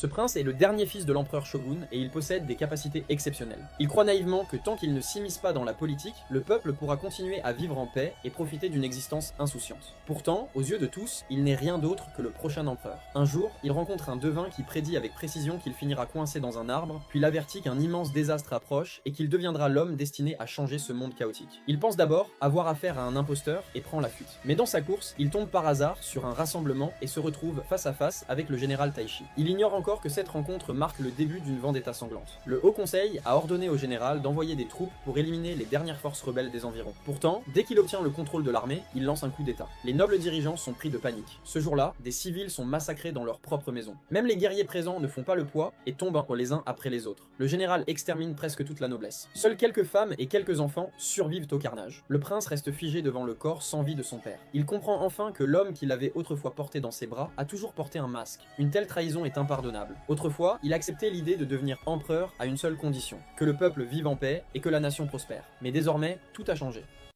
Ce prince est le dernier fils de l'empereur Shogun et il possède des capacités exceptionnelles. Il croit naïvement que tant qu'il ne s'immisce pas dans la politique, le peuple pourra continuer à vivre en paix et profiter d'une existence insouciante. Pourtant, aux yeux de tous, il n'est rien d'autre que le prochain empereur. Un jour, il rencontre un devin qui prédit avec précision qu'il finira coincé dans un arbre, puis l'avertit qu'un immense désastre approche et qu'il deviendra l'homme destiné à changer ce monde chaotique. Il pense d'abord avoir affaire à un imposteur et prend la fuite. Mais dans sa course, il tombe par hasard sur un rassemblement et se retrouve face à face avec le général Taishi. Il ignore encore que cette rencontre marque le début d'une vendetta sanglante. Le Haut Conseil a ordonné au général d'envoyer des troupes pour éliminer les dernières forces rebelles des environs. Pourtant, dès qu'il obtient le contrôle de l'armée, il lance un coup d'état. Les nobles dirigeants sont pris de panique. Ce jour-là, des civils sont massacrés dans leur propre maison. Même les guerriers présents ne font pas le poids et tombent les uns après les autres. Le général extermine presque toute la noblesse. Seules quelques femmes et quelques enfants survivent au carnage. Le prince reste figé devant le corps sans vie de son père. Il comprend enfin que l'homme qu'il avait autrefois porté dans ses bras a toujours porté un masque. Une telle trahison est impardonnable. Autrefois, il acceptait l'idée de devenir empereur à une seule condition, que le peuple vive en paix et que la nation prospère. Mais désormais, tout a changé.